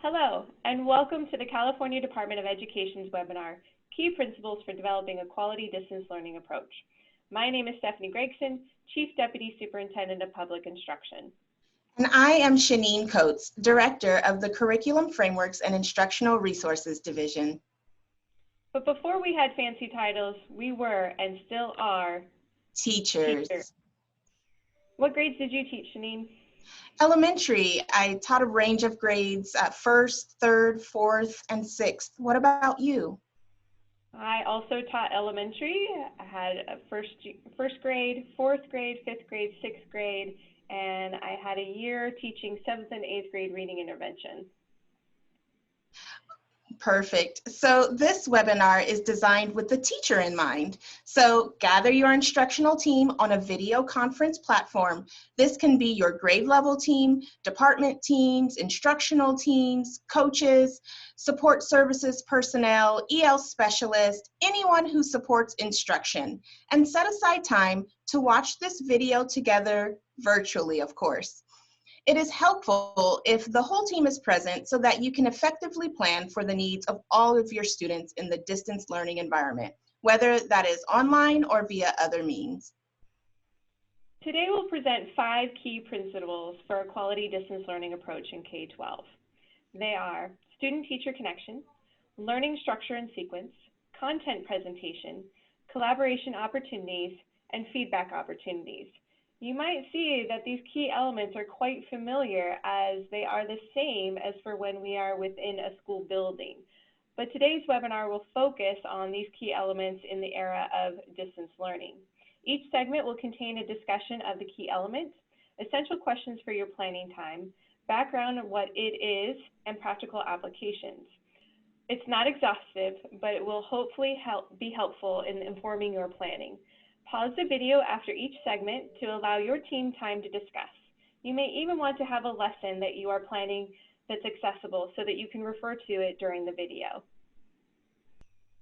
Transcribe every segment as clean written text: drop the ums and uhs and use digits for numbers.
Hello, and welcome to the California Department of Education's webinar, Key Principles for Developing a Quality Distance Learning Approach. My name is Stephanie Gregson, Chief Deputy Superintendent of Public Instruction. And I am Shanine Coates, Director of the Curriculum Frameworks and Instructional Resources Division. But before we had fancy titles, we were and still are teachers. What grades did you teach, Shanine? Elementary. I taught a range of grades at first, third, fourth, and sixth. What about you? I also taught elementary. I had a first grade, fourth grade, fifth grade, sixth grade, and I had a year teaching seventh and eighth grade reading intervention. Perfect. So this webinar is designed with the teacher in mind. So gather your instructional team on a video conference platform. This can be your grade level team, department teams, instructional teams, coaches, support services personnel, EL specialists, anyone who supports instruction. And set aside time to watch this video together virtually, of course. It is helpful if the whole team is present so that you can effectively plan for the needs of all of your students in the distance learning environment, whether that is online or via other means. Today we'll present 5 key principles for a quality distance learning approach in K-12. They are student-teacher connection, learning structure and sequence, content presentation, collaboration opportunities, and feedback opportunities. You might see that these key elements are quite familiar as they are the same as for when we are within a school building. But today's webinar will focus on these key elements in the era of distance learning. Each segment will contain a discussion of the key elements, essential questions for your planning time, background on what it is, and practical applications. It's not exhaustive, but it will hopefully be helpful in informing your planning. Pause the video after each segment to allow your team time to discuss. You may even want to have a lesson that you are planning that's accessible so that you can refer to it during the video.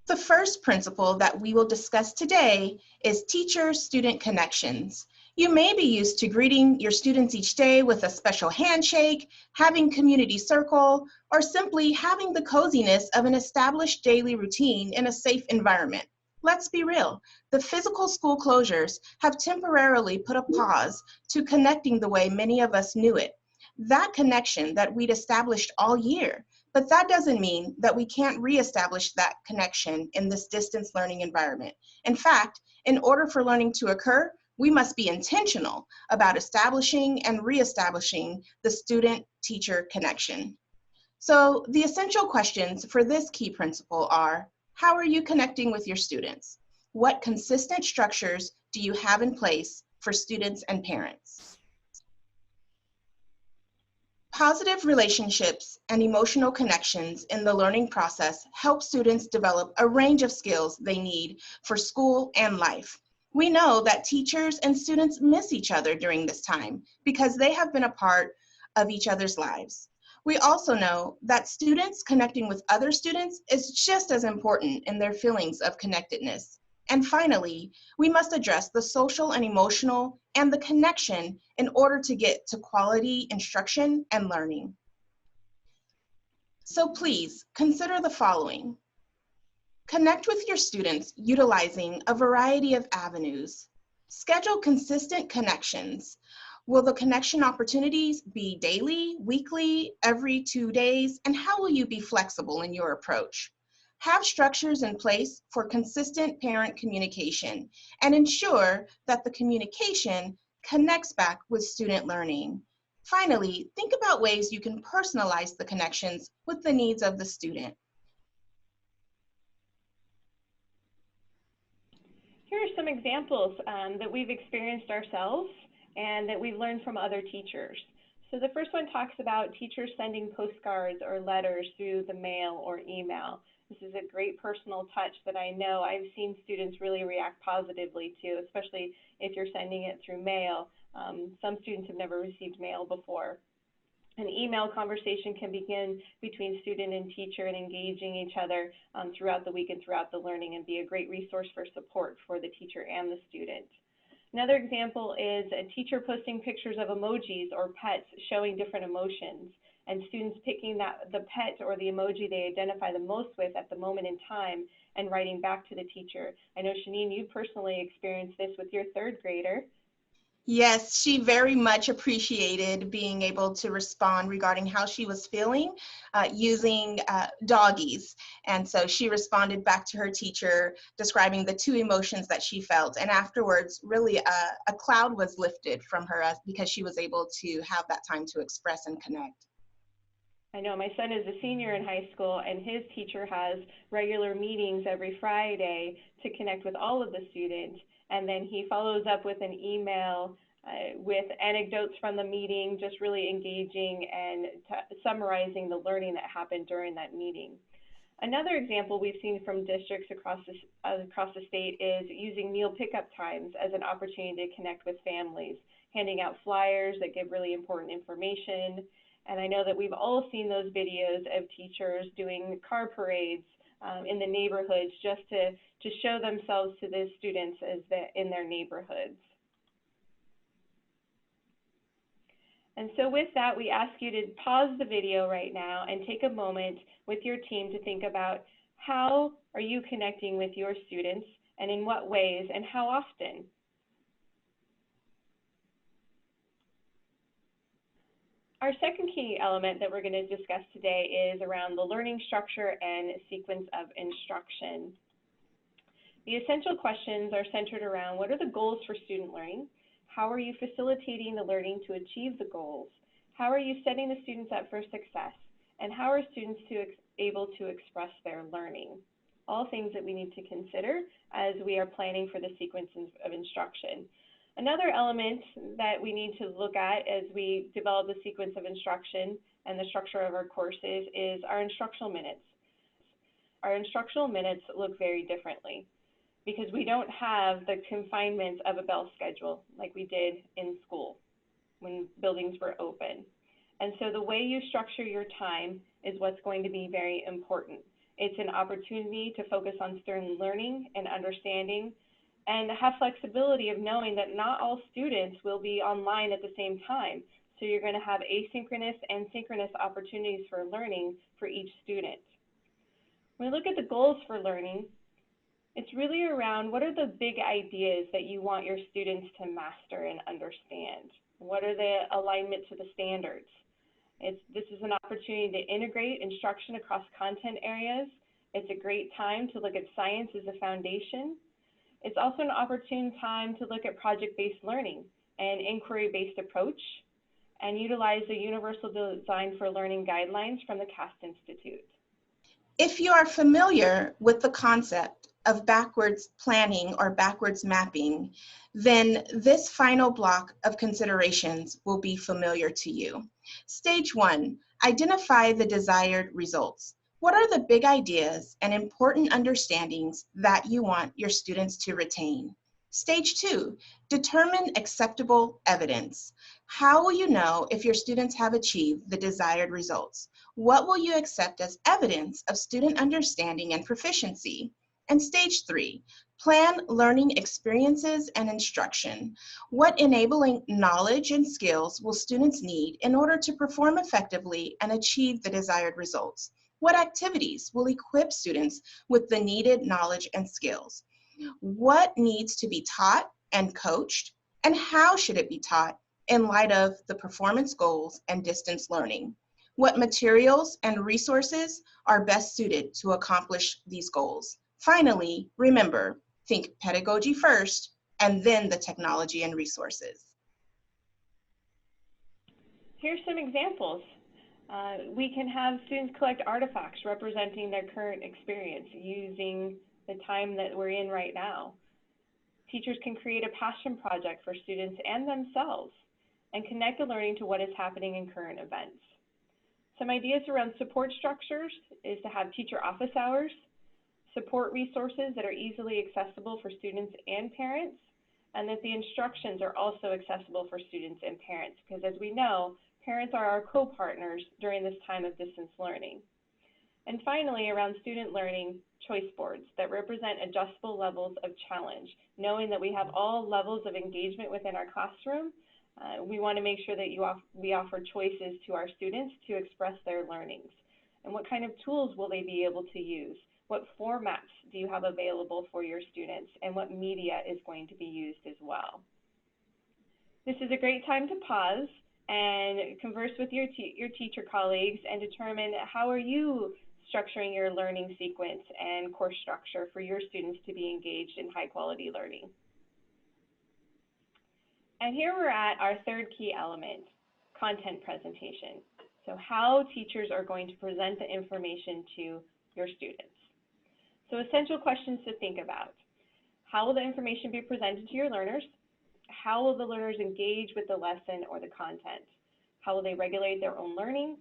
The first principle that we will discuss today is teacher-student connections. You may be used to greeting your students each day with a special handshake, having community circle, or simply having the coziness of an established daily routine in a safe environment. Let's be real, the physical school closures have temporarily put a pause to connecting the way many of us knew it. That connection that we'd established all year, but that doesn't mean that we can't reestablish that connection in this distance learning environment. In fact, in order for learning to occur, we must be intentional about establishing and reestablishing the student-teacher connection. So the essential questions for this key principle are, how are you connecting with your students? What consistent structures do you have in place for students and parents? Positive relationships and emotional connections in the learning process help students develop a range of skills they need for school and life. We know that teachers and students miss each other during this time because they have been a part of each other's lives. We also know that students connecting with other students is just as important in their feelings of connectedness. And finally, we must address the social and emotional and the connection in order to get to quality instruction and learning. So please consider the following. Connect with your students utilizing a variety of avenues. Schedule consistent connections. Will the connection opportunities be daily, weekly, every 2 days, and how will you be flexible in your approach? Have structures in place for consistent parent communication and ensure that the communication connects back with student learning. Finally, think about ways you can personalize the connections with the needs of the student. Here are some examples that we've experienced ourselves and that we've learned from other teachers. So the first one talks about teachers sending postcards or letters through the mail or email. This is a great personal touch that I know I've seen students really react positively to, especially if you're sending it through mail. Some students have never received mail before. An email conversation can begin between student and teacher and engaging each other throughout the week and throughout the learning and be a great resource for support for the teacher and the student. Another example is a teacher posting pictures of emojis or pets showing different emotions. and students picking the pet or the emoji they identify the most with at the moment in time and writing back to the teacher. I know, Shanine, you personally experienced this with your third grader. Yes, she very much appreciated being able to respond regarding how she was feeling using doggies. And so she responded back to her teacher describing the two emotions that she felt. And afterwards, really a cloud was lifted from her because she was able to have that time to express and connect. I know my son is a senior in high school, and his teacher has regular meetings every Friday to connect with all of the students, and then he follows up with an email with anecdotes from the meeting, just really engaging and summarizing the learning that happened during that meeting. Another example we've seen from districts across the state is using meal pickup times as an opportunity to connect with families, handing out flyers that give really important information. And I know that we've all seen those videos of teachers doing car parades in the neighborhoods just to show themselves to the students in their neighborhoods. And so with that, we ask you to pause the video right now and take a moment with your team to think about how are you connecting with your students and in what ways and how often. Our second key element that we're going to discuss today is around the learning structure and sequence of instruction. The essential questions are centered around what are the goals for student learning? How are you facilitating the learning to achieve the goals? How are you setting the students up for success? And how are students able to express their learning? All things that we need to consider as we are planning for the sequence of instruction. Another element that we need to look at as we develop the sequence of instruction and the structure of our courses is our instructional minutes. Our instructional minutes look very differently because we don't have the confinements of a bell schedule like we did in school when buildings were open. And so the way you structure your time is what's going to be very important. It's an opportunity to focus on student learning and understanding and have flexibility of knowing that not all students will be online at the same time. So you're going to have asynchronous and synchronous opportunities for learning for each student. When we look at the goals for learning, it's really around what are the big ideas that you want your students to master and understand? What are the alignment to the standards? This is an opportunity to integrate instruction across content areas. It's a great time to look at science as a foundation. It's also an opportune time to look at project-based learning and inquiry-based approach and utilize the Universal Design for Learning guidelines from the CAST Institute. If you are familiar with the concept of backwards planning or backwards mapping, then this final block of considerations will be familiar to you. Stage 1, identify the desired results. What are the big ideas and important understandings that you want your students to retain? Stage 2, determine acceptable evidence. How will you know if your students have achieved the desired results? What will you accept as evidence of student understanding and proficiency? And stage 3, plan learning experiences and instruction. What enabling knowledge and skills will students need in order to perform effectively and achieve the desired results? What activities will equip students with the needed knowledge and skills? What needs to be taught and coached, and how should it be taught in light of the performance goals and distance learning? What materials and resources are best suited to accomplish these goals? Finally, remember, think pedagogy first, and then the technology and resources. Here's some examples. We can have students collect artifacts representing their current experience using the time that we're in right now. Teachers can create a passion project for students and themselves and connect the learning to what is happening in current events. Some ideas around support structures is to have teacher office hours, support resources that are easily accessible for students and parents, and that the instructions are also accessible for students and parents, because as we know, parents are our co-partners during this time of distance learning. And finally, around student learning, choice boards that represent adjustable levels of challenge, knowing that we have all levels of engagement within our classroom, We want to make sure that we offer choices to our students to express their learnings. And what kind of tools will they be able to use? What formats do you have available for your students? And what media is going to be used as well? This is a great time to pause and converse with your teacher colleagues and determine how are you structuring your learning sequence and course structure for your students to be engaged in high quality learning. And here we're at our third key element, content presentation. So how teachers are going to present the information to your students. So essential questions to think about. How will the information be presented to your learners? How will the learners engage with the lesson or the content? How will they regulate their own learning,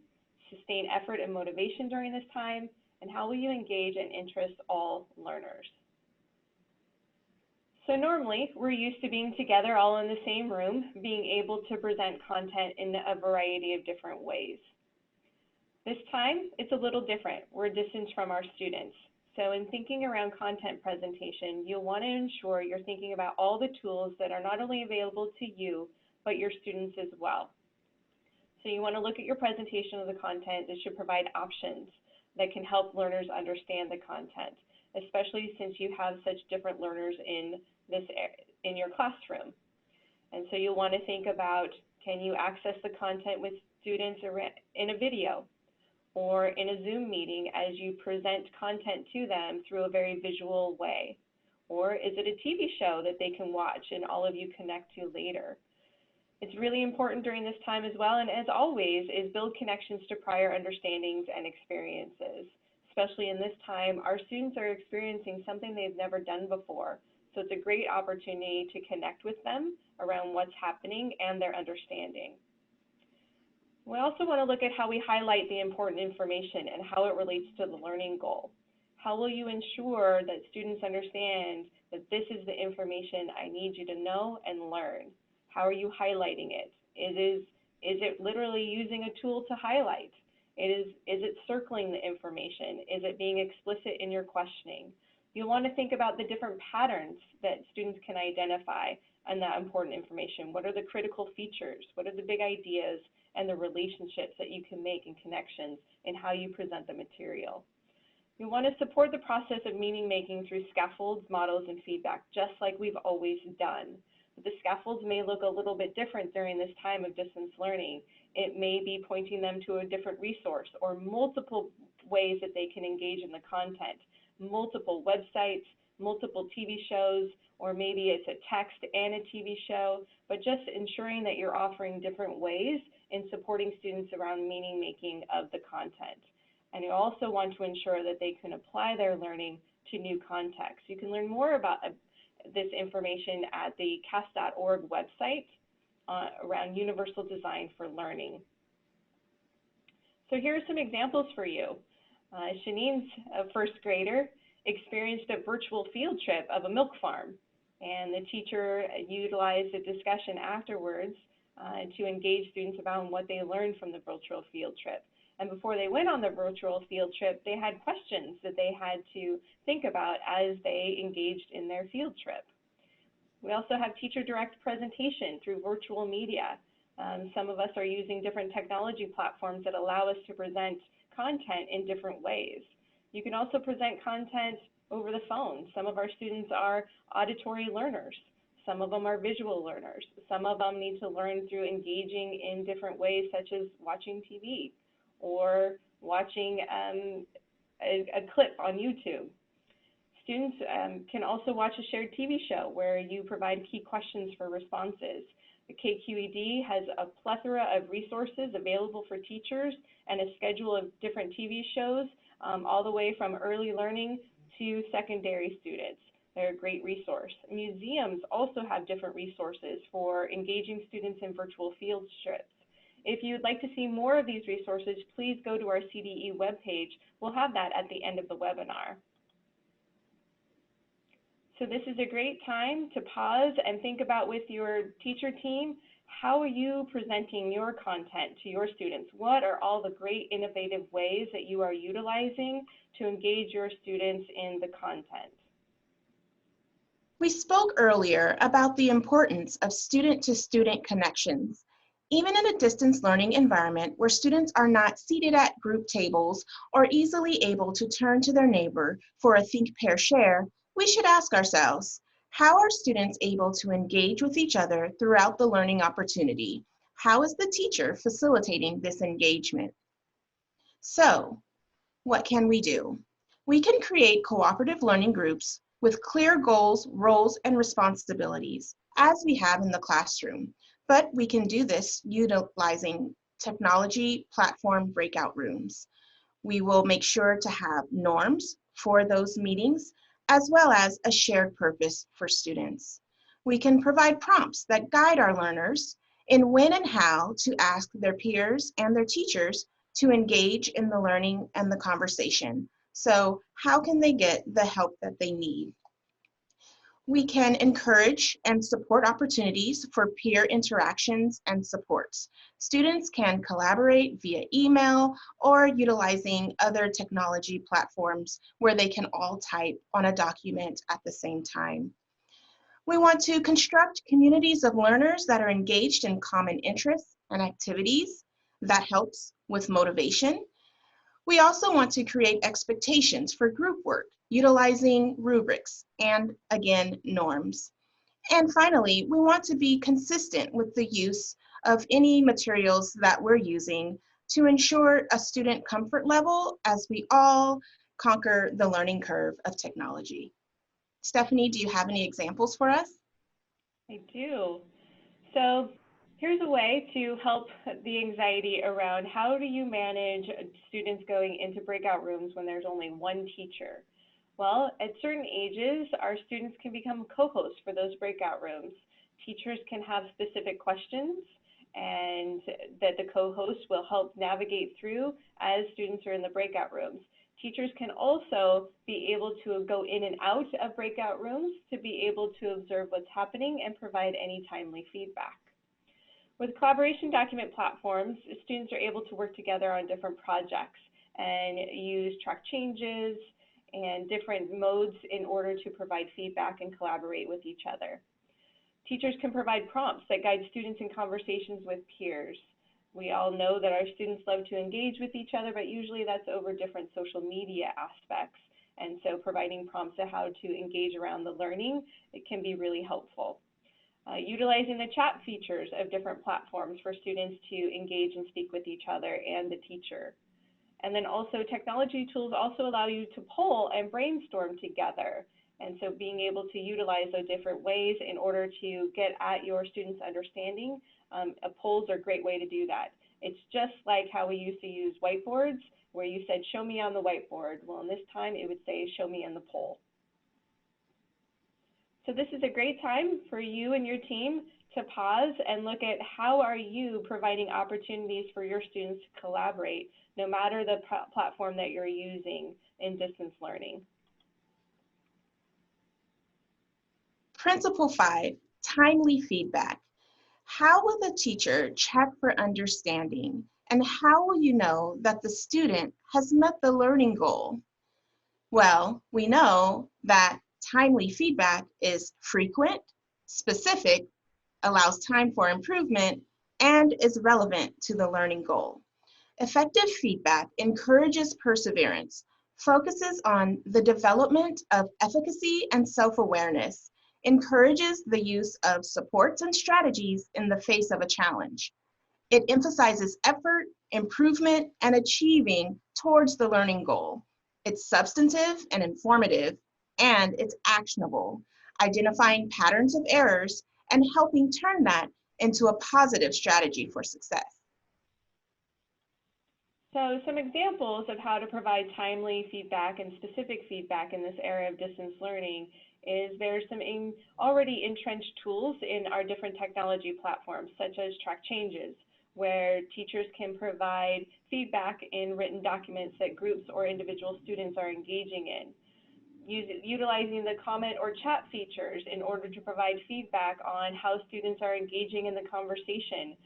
sustain effort and motivation during this time? And how will you engage and interest all learners? So normally, we're used to being together all in the same room, being able to present content in a variety of different ways. This time, it's a little different. We're distanced from our students. So in thinking around content presentation, you'll want to ensure you're thinking about all the tools that are not only available to you, but your students as well. So you want to look at your presentation of the content that should provide options that can help learners understand the content, especially since you have such different learners in your classroom. And so you'll want to think about, can you access the content with students in a video or in a Zoom meeting as you present content to them through a very visual way? Or is it a TV show that they can watch and all of you connect to later? It's really important during this time as well, and as always, is build connections to prior understandings and experiences. Especially in this time, our students are experiencing something they've never done before. So it's a great opportunity to connect with them around what's happening and their understanding. We also want to look at how we highlight the important information and how it relates to the learning goal. How will you ensure that students understand that this is the information I need you to know and learn? How are you highlighting it? Is it literally using a tool to highlight? Is it circling the information? Is it being explicit in your questioning? You'll want to think about the different patterns that students can identify on that important information. What are the critical features? What are the big ideas and the relationships that you can make and connections in how you present the material? You want to support the process of meaning making through scaffolds, models, and feedback, just like we've always done. But the scaffolds may look a little bit different during this time of distance learning. It may be pointing them to a different resource or multiple ways that they can engage in the content, multiple websites, multiple TV shows, or maybe it's a text and a TV show, but just ensuring that you're offering different ways in supporting students around meaning making of the content. And you also want to ensure that they can apply their learning to new contexts. You can learn more about this information at the CAS.org website around universal design for learning. So here are some examples for you. Shanine's a first grader experienced a virtual field trip of a milk farm, and the teacher utilized a discussion afterwards to engage students about what they learned from the virtual field trip. And before they went on the virtual field trip, they had questions that they had to think about as they engaged in their field trip. We also have teacher direct presentation through virtual media. Some of us are using different technology platforms that allow us to present content in different ways. You can also present content over the phone. Some of our students are auditory learners. Some of them are visual learners. Some of them need to learn through engaging in different ways, such as watching TV or watching a clip on YouTube. Students can also watch a shared TV show where you provide key questions for responses. The KQED has a plethora of resources available for teachers and a schedule of different TV shows, all the way from early learning to secondary students. They're a great resource. Museums also have different resources for engaging students in virtual field trips. If you'd like to see more of these resources, please go to our CDE webpage. We'll have that at the end of the webinar. So this is a great time to pause and think about with your teacher team, how are you presenting your content to your students? What are all the great innovative ways that you are utilizing to engage your students in the content? We spoke earlier about the importance of student-to-student connections. Even in a distance learning environment where students are not seated at group tables or easily able to turn to their neighbor for a think, pair, share, we should ask ourselves, how are students able to engage with each other throughout the learning opportunity? How is the teacher facilitating this engagement? So, what can we do? We can create cooperative learning groups with clear goals, roles, and responsibilities, as we have in the classroom. But we can do this utilizing technology platform breakout rooms. We will make sure to have norms for those meetings, as well as a shared purpose for students. We can provide prompts that guide our learners in when and how to ask their peers and their teachers to engage in the learning and the conversation. So how can they get the help that they need? We can encourage and support opportunities for peer interactions and supports. Students can collaborate via email or utilizing other technology platforms where they can all type on a document at the same time. We want to construct communities of learners that are engaged in common interests and activities. That helps with motivation. We also want to create expectations for group work, utilizing rubrics and, again, norms. And finally, we want to be consistent with the use of any materials that we're using to ensure a student comfort level as we all conquer the learning curve of technology. Stephanie, do you have any examples for us? I do. So here's a way to help the anxiety around how do you manage students going into breakout rooms when there's only one teacher? Well, at certain ages, our students can become co-hosts for those breakout rooms. Teachers can have specific questions and that the co-host will help navigate through as students are in the breakout rooms. Teachers can also be able to go in and out of breakout rooms to be able to observe what's happening and provide any timely feedback. With collaboration document platforms, students are able to work together on different projects and use track changes and different modes in order to provide feedback and collaborate with each other. Teachers can provide prompts that guide students in conversations with peers. We all know that our students love to engage with each other, but usually that's over different social media aspects. And so providing prompts on how to engage around the learning, it can be really helpful. Utilizing the chat features of different platforms for students to engage and speak with each other and the teacher. And then also technology tools also allow you to poll and brainstorm together. And so being able to utilize those different ways in order to get at your students' understanding, polls are a great way to do that. It's just like how we used to use whiteboards, where you said, show me on the whiteboard. Well, in this time, it would say, show me in the poll. So this is a great time for you and your team to pause and look at how are you providing opportunities for your students to collaborate, no matter the platform that you're using in distance learning. Principle 5, timely feedback. How will the teacher check for understanding, and how will you know that the student has met the learning goal? Well, we know that timely feedback is frequent, specific, allows time for improvement, and is relevant to the learning goal. Effective feedback encourages perseverance, focuses on the development of efficacy and self-awareness, encourages the use of supports and strategies in the face of a challenge. It emphasizes effort, improvement, and achieving towards the learning goal. It's substantive and informative, and it's actionable, identifying patterns of errors and helping turn that into a positive strategy for success. So some examples of how to provide timely feedback and specific feedback in this area of distance learning is there's some already entrenched tools in our different technology platforms, such as track changes, where teachers can provide feedback in written documents that groups or individual students are engaging in. Utilizing the comment or chat features in order to provide feedback on how students are engaging in the conversation,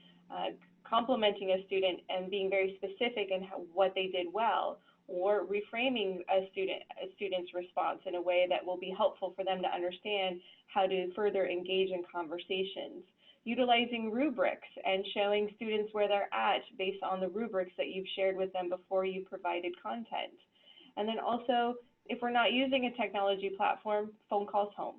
complimenting a student and being very specific in what they did well, or reframing a student's response in a way that will be helpful for them to understand how to further engage in conversations. Utilizing rubrics and showing students where they're at based on the rubrics that you've shared with them before you provided content. And then also, if we're not using a technology platform, phone calls home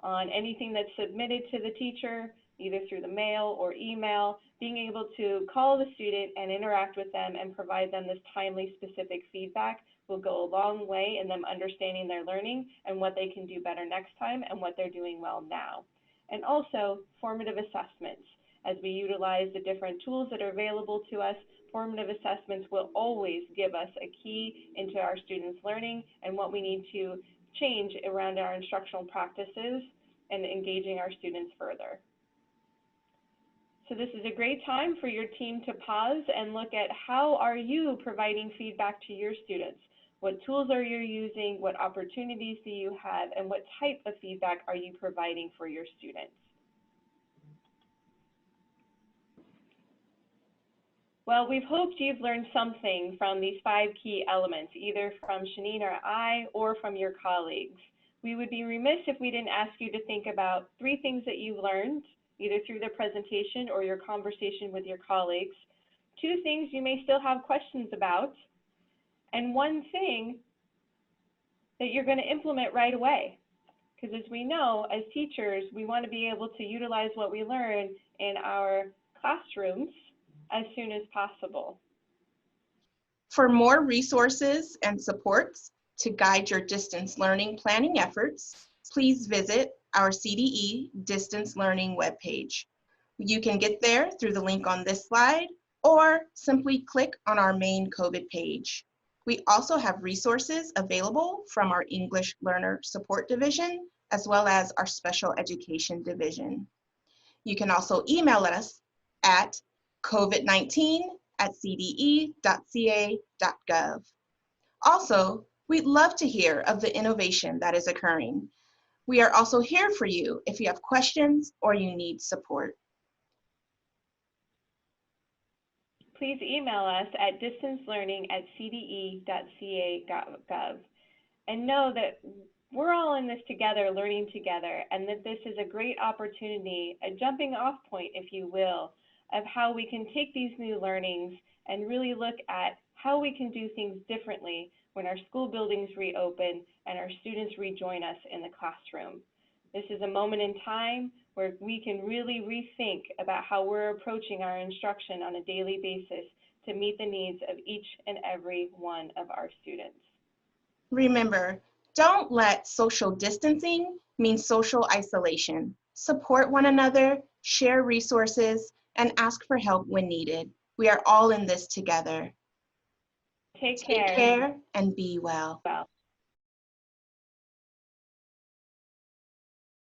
on anything that's submitted to the teacher, either through the mail or email, being able to call the student and interact with them and provide them this timely, specific feedback will go a long way in them understanding their learning and what they can do better next time and what they're doing well now. And also formative assessments. As we utilize the different tools that are available to us, formative assessments will always give us a key into our students' learning and what we need to change around our instructional practices and engaging our students further. So this is a great time for your team to pause and look at how are you providing feedback to your students? What tools are you using? What opportunities do you have? And what type of feedback are you providing for your students? Well, we've hoped you've learned something from these 5 key elements, either from Shanine or I, or from your colleagues. We would be remiss if we didn't ask you to think about 3 things that you've learned, either through the presentation or your conversation with your colleagues, 2 things you may still have questions about, and 1 thing that you're going to implement right away. Because as we know, as teachers, we want to be able to utilize what we learn in our classrooms as soon as possible. For more resources and supports to guide your distance learning planning efforts, please visit our CDE Distance Learning webpage. You can get there through the link on this slide or simply click on our main COVID page. We also have resources available from our English Learner Support Division as well as our Special Education Division. You can also email us at covid19@cde.ca.gov. Also, we'd love to hear of the innovation that is occurring. We are also here for you if you have questions or you need support. Please email us at distancelearning@cde.ca.gov and know that we're all in this together, learning together, and that this is a great opportunity, a jumping off point, if you will, of how we can take these new learnings and really look at how we can do things differently when our school buildings reopen and our students rejoin us in the classroom. This is a moment in time where we can really rethink about how we're approaching our instruction on a daily basis to meet the needs of each and every one of our students. Remember, don't let social distancing mean social isolation. Support one another, share resources, and ask for help when needed. We are all in this together. Take care and be well.